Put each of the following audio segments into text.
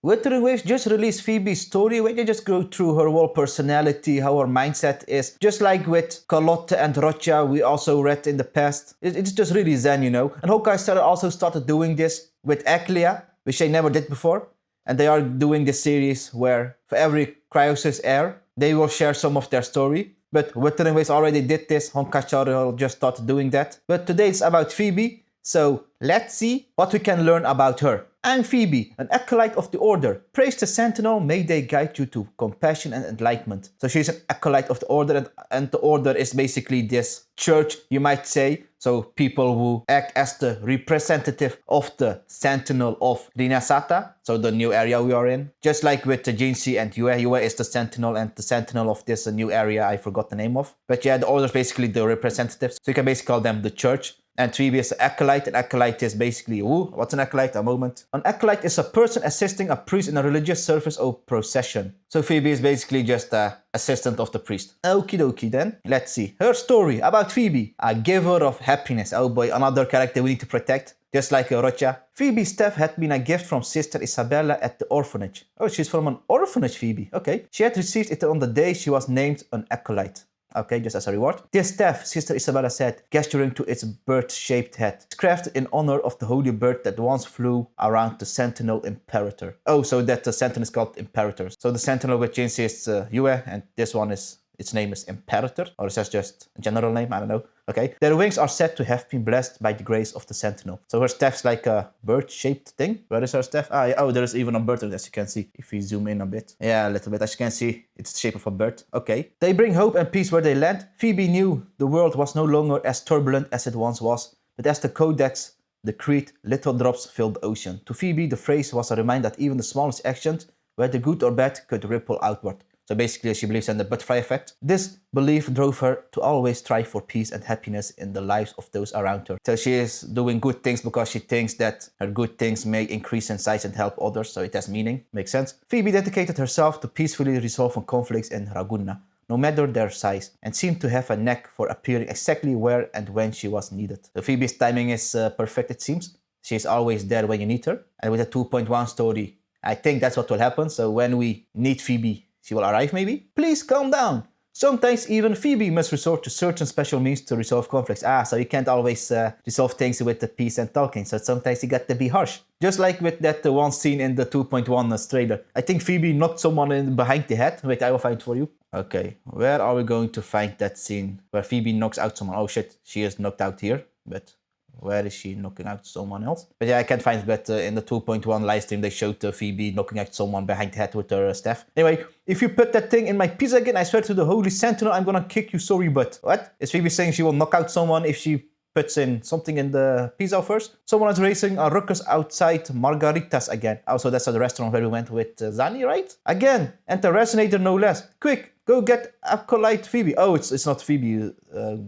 Wuthering Waves just released Phoebe's story where they just go through her whole personality, how her mindset is. Just like with Carlotta and Rocha, we also read in the past. It's just really zen, you know. And Hawkeye also started doing this with Aclea, which they never did before. And they are doing this series where for every Cryosis heir, they will share some of their story. But Wuthering Waves already did this, Honkai just started doing that. But today it's about Phoebe, so let's see what we can learn about her. I'm Phoebe, an acolyte of the Order. Praise the Sentinel, may they guide you to compassion and enlightenment. So she's an acolyte of the Order, and the Order is basically this church, you might say. So people who act as the representative of the Sentinel of Rinasata, so the new area we are in. Just like with Jinxie and Yue. Yue is the Sentinel and the Sentinel of this new area I forgot the name of. But yeah, the Order is basically the representatives. So you can basically call them the church. And Phoebe is an acolyte. An acolyte is basically, what's an acolyte? A moment. An acolyte is a person assisting a priest in a religious service or procession. So Phoebe is basically just an assistant of the priest. Okie dokie then. Let's see. Her story about Phoebe. A giver of happiness. Oh boy, another character we need to protect. Just like Rocha. Phoebe's staff had been a gift from Sister Isabella at the orphanage. Oh, she's from an orphanage, Phoebe. Okay. She had received it on the day she was named an acolyte. Okay, just as a reward. This staff, Sister Isabella said, gesturing to its bird-shaped head, is crafted in honor of the holy bird that once flew around the Sentinel Imperator. Oh, so that the Sentinel is called Imperator. So the Sentinel with Jinxie is Yue, and this one is, its name is Imperator, or is that just a general name? I don't know. Okay, their wings are said to have been blessed by the grace of the Sentinel. So her staff's like a bird-shaped thing. Where is her staff? Oh, there is even a bird, as you can see. If we zoom in a bit. Yeah, a little bit. As you can see, it's the shape of a bird. Okay. They bring hope and peace where they land. Phoebe knew the world was no longer as turbulent as it once was, but as the Codex decreed, little drops filled the ocean. To Phoebe, the phrase was a reminder that even the smallest actions, whether good or bad, could ripple outward. So basically, she believes in the butterfly effect. This belief drove her to always strive for peace and happiness in the lives of those around her. So she is doing good things because she thinks that her good things may increase in size and help others, so it has meaning. Makes sense. Phoebe dedicated herself to peacefully resolving conflicts in Ragunna, no matter their size, and seemed to have a knack for appearing exactly where and when she was needed. So Phoebe's timing is perfect, it seems. She is always there when you need her. And with a 2.1 story, I think that's what will happen. So when we need Phoebe, she will arrive maybe? Please calm down. Sometimes even Phoebe must resort to certain special means to resolve conflicts. So you can't always resolve things with the peace and talking, so sometimes you got to be harsh. Just like with that one scene in the 2.1 trailer. I think Phoebe knocked someone in behind the head. Wait, I will find it for you. Okay, where are we going to find that scene where Phoebe knocks out someone? Oh shit, she is knocked out here, but where is she knocking out someone else? But yeah, I can't find it, but in the 2.1 live stream, they showed Phoebe knocking out someone behind the head with her staff. Anyway, if you put that thing in my pizza again, I swear to the Holy Sentinel, I'm gonna kick you, sorry, but... What? Is Phoebe saying she will knock out someone if she puts in something in the pizza first? Someone is raising a ruckus outside Margaritas again. Also, that's the restaurant where we went with Zani, right? Again, and the resonator no less. Quick, go get Acolyte Phoebe. Oh, it's not Phoebe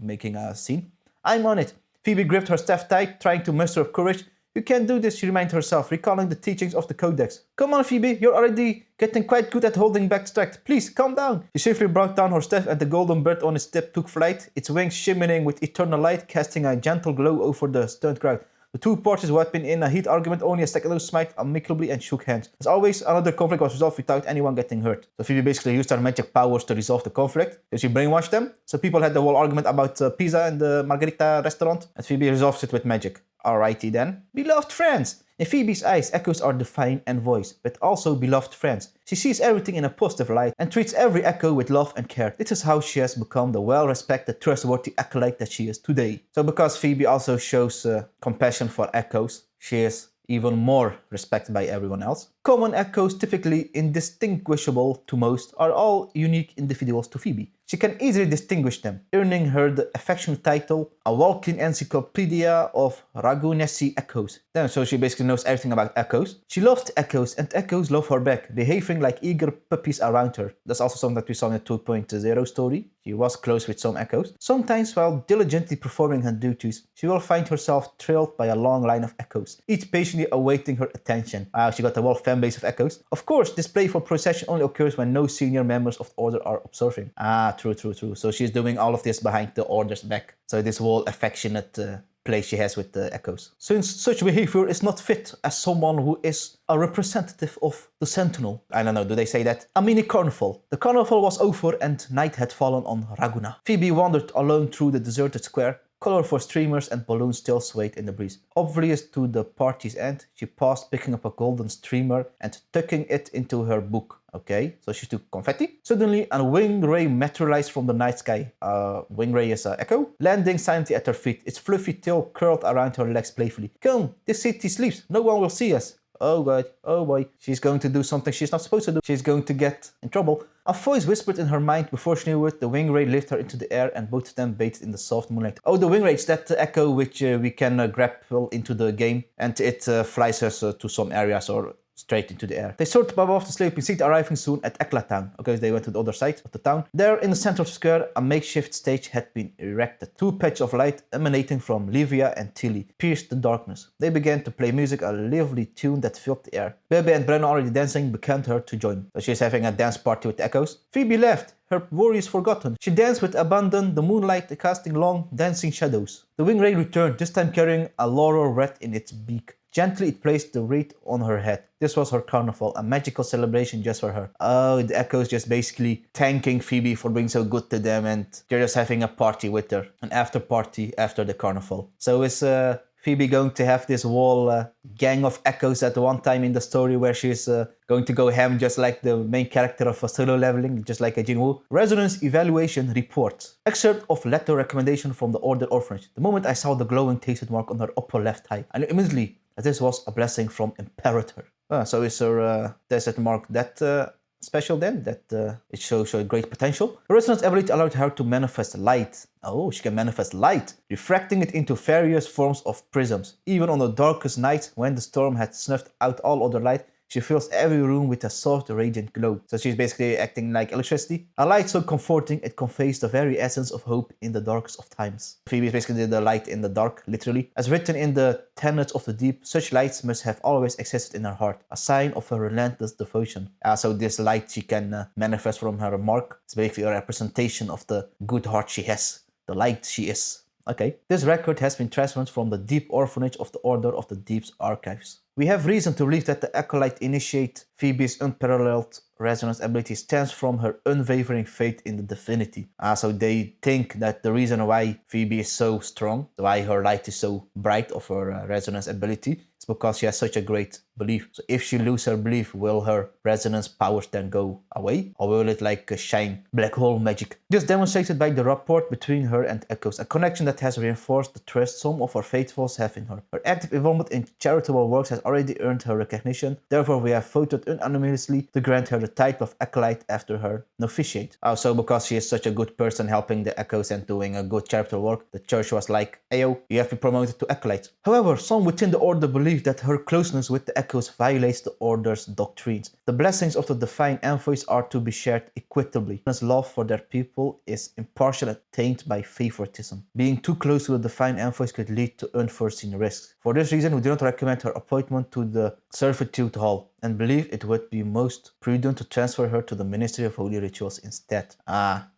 making a scene. I'm on it. Phoebe gripped her staff tight, trying to muster up courage. You can't do this, she reminded herself, recalling the teachings of the Codex. Come on, Phoebe, you're already getting quite good at holding back strength. Please, calm down. She safely brought down her staff and the golden bird on its tip took flight, its wings shimmering with eternal light, casting a gentle glow over the stunned crowd. The two parties who had been in a heat argument only a second ago smiled amicably and shook hands. As always, another conflict was resolved without anyone getting hurt. So Phoebe basically used her magic powers to resolve the conflict. So she brainwashed them. So people had the whole argument about pizza in the Margarita restaurant, and Phoebe resolves it with magic. Alrighty then. Beloved friends! In Phoebe's eyes, echoes are divine and voice, but also beloved friends. She sees everything in a positive light and treats every echo with love and care. This is how she has become the well-respected, trustworthy acolyte that she is today. So because Phoebe also shows compassion for echoes, she is even more respected by everyone else. Common echoes, typically indistinguishable to most, are all unique individuals to Phoebe. She can easily distinguish them, earning her the affectionate title, a walking encyclopedia of Ragunesi echoes. So she basically knows everything about echoes. She loves the echoes, and echoes love her back, behaving like eager puppies around her. That's also something that we saw in the 2.0 story. She was close with some echoes. Sometimes, while diligently performing her duties, she will find herself trailed by a long line of echoes, each patiently awaiting her attention. She got a whole fan base of echoes. Of course, this playful procession only occurs when no senior members of the Order are observing. True. So she's doing all of this behind the Order's back. So this whole affectionate play she has with the echoes. Since such behavior is not fit as someone who is a representative of the Sentinel. I don't know, do they say that? A mini carnival. The carnival was over and night had fallen on Raguna. Phoebe wandered alone through the deserted square. Colorful streamers and balloons still swayed in the breeze. Obvious to the party's end, she paused, picking up a golden streamer and tucking it into her book. Okay, so she took confetti. Suddenly, a wing ray materialized from the night sky. Wing ray is echo, landing silently at her feet, its fluffy tail curled around her legs playfully. Come, this city sleeps. No one will see us. Oh god, oh boy, she's going to do something she's not supposed to do. She's going to get in trouble. A voice whispered in her mind. Before she knew it, the wing ray lifted her into the air and both of them bathed in the soft moonlight. Oh, the wing ray, it's that echo which we can grapple into the game, and it flies us to some areas or straight into the air. They soared above the sleeping seat, arriving soon at Ekla town. Okay, they went to the other side of the town. There, in the center of the square, a makeshift stage had been erected. Two patches of light emanating from Livia and Tilly pierced the darkness. They began to play music, a lively tune that filled the air. Bebe and Brenna, already dancing, beckoned her to join. So she's having a dance party with the echoes. Phoebe left, her worries forgotten. She danced with abandon, the moonlight casting long, dancing shadows. The wing ray returned, this time carrying a laurel wreath in its beak. Gently, it placed the wreath on her head. This was her carnival, a magical celebration just for her. Oh, the echoes just basically thanking Phoebe for being so good to them, and they're just having a party with her. An after party after the carnival. So is Phoebe going to have this whole gang of echoes at one time in the story where she's going to go ham just like the main character of Solo Leveling, just like a Jinwoo? Resonance Evaluation Report. Excerpt of letter recommendation from the Order Orphanage. The moment I saw the glowing tasted mark on her upper left thigh, I knew immediately that this was a blessing from Imperator. So is her tasted mark that special then? That it shows her great potential? The resonance ability allowed her to manifest light. Oh, she can manifest light, refracting it into various forms of prisms. Even on the darkest night, when the storm had snuffed out all other light, she fills every room with a soft, radiant glow. So she's basically acting like electricity. A light so comforting, it conveys the very essence of hope in the darkest of times. Phoebe is basically the light in the dark, literally. As written in the Tenets of the Deep, such lights must have always existed in her heart, a sign of her relentless devotion. So this light she can manifest from her mark. It's basically a representation of the good heart she has, the light she is. Okay, this record has been transferred from the Deep Orphanage of the Order of the Deep's archives. We have reason to believe that the Acolyte initiate Phoebe's unparalleled resonance ability stems from her unwavering faith in the divinity. So they think that the reason why Phoebe is so strong, why her light is so bright of her resonance ability, is because she has such a great belief. So if she loses her belief, will her resonance powers then go away? Or will it like shine black hole magic? This demonstrated by the rapport between her and Echoes, a connection that has reinforced the trust some of her faithfuls have in her. Her active involvement in charitable works has already earned her recognition. Therefore, we have voted unanimously to grant her the title of Acolyte after her novitiate. So because she is such a good person helping the Echoes and doing a good charitable work, the church was like, ayo, you have been promoted to Acolyte. However, some within the order believe that her closeness with the Echoes violates the order's doctrines. The blessings of the divine envoys are to be shared equitably. His love for their people is impartial and tainted by favoritism. Being too close to the divine envoys could lead to unforeseen risks. For this reason, we do not recommend her appointment to the Servitude Hall, and believe it would be most prudent to transfer her to the Ministry of Holy Rituals instead.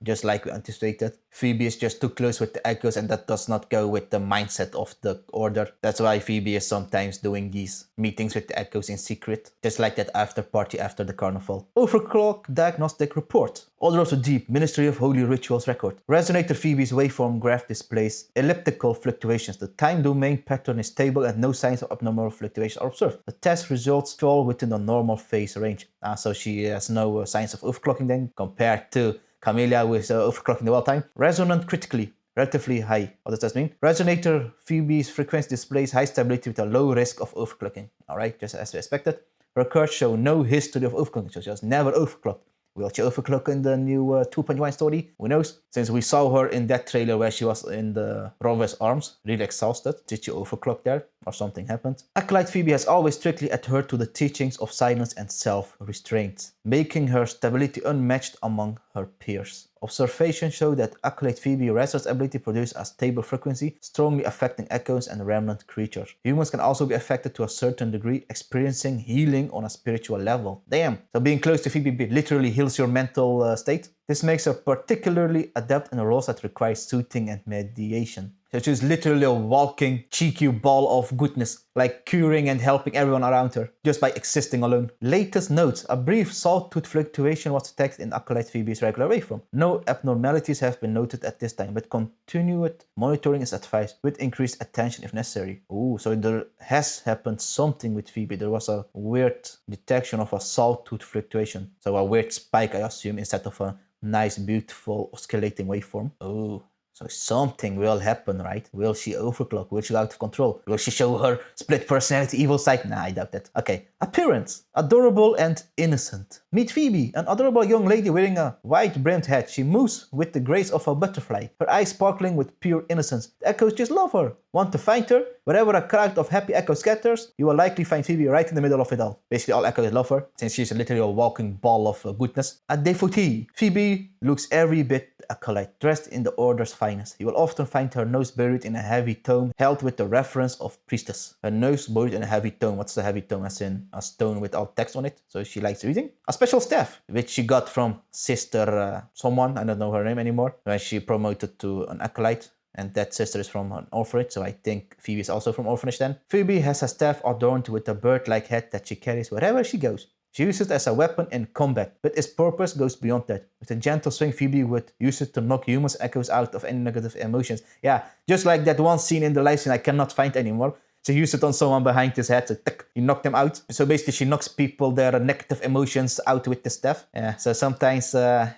Just like we anticipated, Phoebe is just too close with the Echoes, and that does not go with the mindset of the Order. That's why Phoebe is sometimes doing these meetings with the Echoes in secret, just like that after party after the carnival. Overclock Diagnostic Report. Order of the Deep, Ministry of Holy Rituals record. Resonator Phoebe's waveform graph displays elliptical fluctuations. The time domain pattern is stable and no signs of abnormal fluctuation are observed. The test results fall within the normal phase range. So she has no signs of overclocking then, compared to Camellia with overclocking the wild time. Resonant critically, relatively high. What does that mean? Resonator Phoebe's frequency displays high stability with a low risk of overclocking. Alright, just as we expected. Her cards show no history of overclocking, so she has never overclocked. Will she overclock in the new 2.1 story? Who knows? Since we saw her in that trailer where she was in the Rover's arms, really exhausted. Did she overclock there? Or something happened? Acolyte Phoebe has always strictly adhered to the teachings of silence and self-restraint, making her stability unmatched among her peers. Observations show that Acolyte Phoebe's resonance ability produces a stable frequency, strongly affecting echoes and remnant creatures. Humans can also be affected to a certain degree, experiencing healing on a spiritual level. Damn! So being close to Phoebe literally heals your mental state? This makes her particularly adept in roles that require soothing and mediation. So she's literally a walking, cheeky ball of goodness, like curing and helping everyone around her, just by existing alone. Latest notes, a brief sawtooth fluctuation was detected in Acolyte Phoebe's regular waveform. No abnormalities have been noted at this time, but continued monitoring is advised, with increased attention if necessary. Ooh, so there has happened something with Phoebe. There was a weird detection of a sawtooth fluctuation. So a weird spike, I assume, instead of a nice, beautiful, oscillating waveform. Oh. So something will happen, right? Will she overclock? Will she go out of control? Will she show her split personality evil side? Nah, I doubt that. Okay. Appearance. Adorable and innocent. Meet Phoebe, an adorable young lady wearing a wide-brimmed hat. She moves with the grace of a butterfly, her eyes sparkling with pure innocence. The echoes just love her. Want to find her? Wherever a crowd of happy echoes scatters, you will likely find Phoebe right in the middle of it all. Basically, all echoes love her, since she's literally a walking ball of goodness. A devotee. Phoebe looks every bit acolyte, dressed in the order's finest. You will often find her nose buried in a heavy tome, held with the reference of priestess. Her nose buried in a heavy tome. What's a heavy tome? As in a stone without text on it. So she likes reading. A special staff, which she got from sister someone, I don't know her name anymore, when she promoted to an acolyte. And that sister is from an orphanage, so I think Phoebe is also from orphanage then. Phoebe has a staff adorned with a bird-like head that she carries wherever she goes. She uses it as a weapon in combat, but its purpose goes beyond that. With a gentle swing, Phoebe would use it to knock humans' echoes out of any negative emotions. Yeah, just like that one scene in the live scene I cannot find anymore. She used it on someone behind his head, so he knocked them out. So basically she knocks people their negative emotions out with the staff. Yeah, so sometimes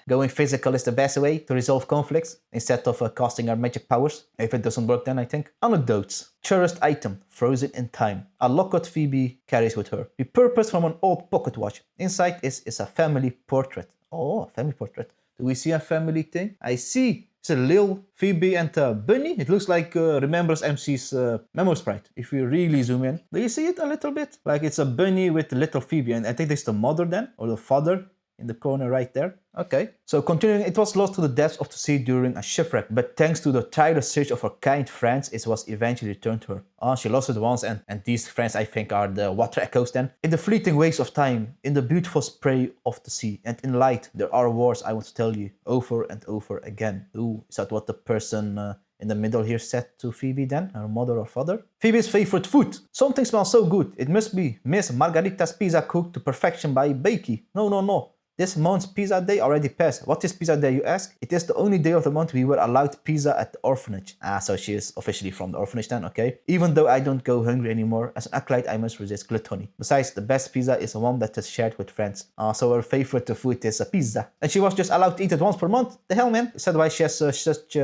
going physical is the best way to resolve conflicts, instead of casting our magic powers. If it doesn't work then, I think. Anecdotes. Cherished item, frozen in time. A locket Phoebe carries with her. Repurposed from an old pocket watch. Inside is a family portrait. Oh, a family portrait. Do we see a family thing? I see. It's a Lil, Phoebe, and a bunny. It looks like Remembers MC's Memo Sprite. If we really zoom in, do you see it a little bit? Like it's a bunny with little Phoebe, and I think that's the mother then, or the father in the corner right there. Okay. So continuing, it was lost to the depths of the sea during a shipwreck, but thanks to the tireless search of her kind friends, it was eventually returned to her. Oh, she lost it once, and these friends I think are the water echoes then. In the fleeting waves of time, in the beautiful spray of the sea, and in light, there are words I want to tell you over and over again. Ooh, is that what the person in the middle here said to Phoebe then, her mother or father? Phoebe's favorite food. Something smells so good. It must be Miss Margarita's pizza cooked to perfection by Bakey. No, no, no. This month's pizza day already passed. What is pizza day, you ask? It is the only day of the month we were allowed pizza at the orphanage. Ah, so she is officially from the orphanage then, okay. Even though I don't go hungry anymore, as an acolyte I must resist gluttony. Besides, the best pizza is one that is shared with friends. Ah, so her favorite food is a pizza. And she was just allowed to eat it once per month. The hell, man? Is that why she has such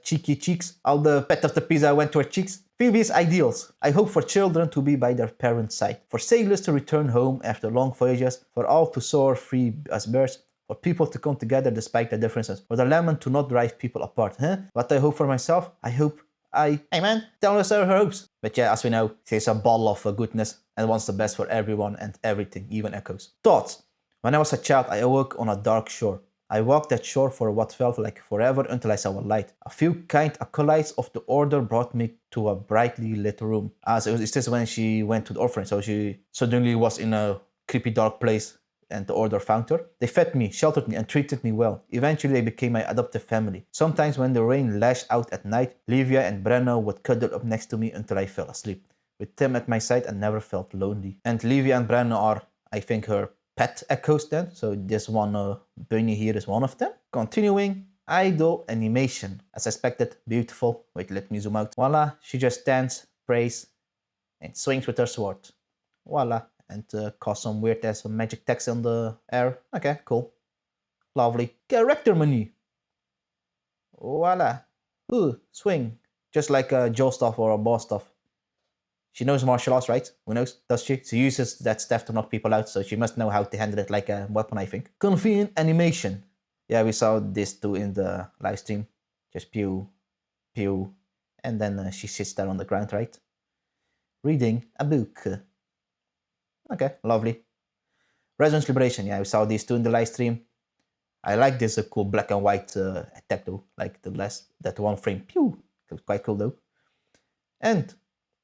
cheeky cheeks? All the pet of the pizza went to her cheeks? Phoebe's ideals. I hope for children to be by their parents' side, for sailors to return home after long voyages, for all to soar free as birds, for people to come together despite their differences, for the lemon to not drive people apart. What I hope for myself, I hope Hey man, tell us her hopes. But yeah, as we know, she's a ball of goodness and wants the best for everyone and everything, even echoes. Thoughts. When I was a child, I awoke on a dark shore. I walked that shore for what felt like forever until I saw a light. A few kind acolytes of the order brought me to a brightly lit room. So it's just when she went to the orphanage, so she suddenly was in a creepy dark place and the order found her. They fed me, sheltered me, and treated me well. Eventually they became my adoptive family. Sometimes when the rain lashed out at night, Livia and Brenno would cuddle up next to me until I fell asleep. With them at my side, I never felt lonely. And Livia and Brenno are, I think, her pet echoes then, so this one bunny here is one of them. Continuing, idol animation. As expected, beautiful. Wait, let me zoom out. Voila, she just stands, prays, and swings with her sword. Voila, and cause some weird ass magic text on the air. Okay, cool. Lovely. Character menu. Voila. Ooh, swing. Just like a Joe stuff or a boss stuff. She knows martial arts, right? Who knows? Does she? She uses that staff to knock people out, so she must know how to handle it like a weapon, I think. Convenient animation. Yeah, we saw this too in the live stream. Just pew, pew, and then she sits there on the ground, right? Reading a book. Okay, lovely. Resonance Liberation. Yeah, we saw these two in the live stream. I like this cool black and white attack though, like that one frame. Pew! It was quite cool though. And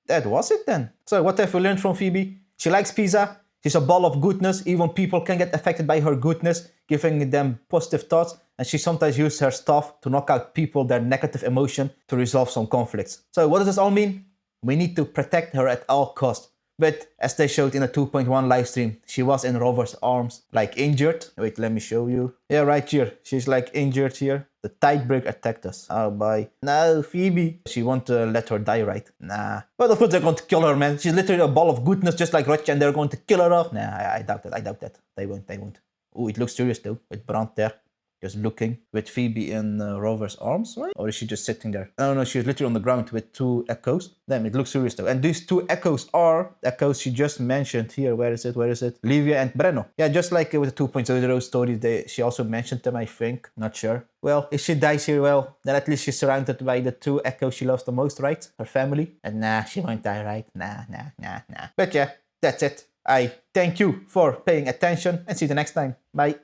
that was it then. So what have we learned from Phoebe? She likes pizza. She's a ball of goodness. Even people can get affected by her goodness, giving them positive thoughts. and she sometimes uses her stuff to knock out people, their negative emotion, to resolve some conflicts. So what does this all mean? We need to protect her at all costs. But as they showed in a 2.1 livestream, she was in Rover's arms, like injured. Wait, let me show you. Yeah, right here. She's like injured here. The tidebreak attacked us. Oh, bye. No, Phoebe. She won't let her die, right? Nah. But of course they're going to kill her, man. She's literally a ball of goodness, just like Rocha, and they're going to kill her off. Nah, I doubt that. I doubt that. They won't. Oh, it looks serious though, with Brandt there. Just looking with Phoebe in Rover's arms, right? Or is she just sitting there? Oh no, she's literally on the ground with 2 echoes. Damn, it looks serious though. And these 2 echoes are echoes she just mentioned here. Where is it? Livia and Breno. Yeah, just like with the 2.0 story, she also mentioned them, I think. Not sure. Well, if she dies here, well, then at least she's surrounded by the 2 echoes she loves the most, right? Her family. And nah, she won't die, right? Nah. But yeah, that's it. I thank you for paying attention and see you the next time. Bye.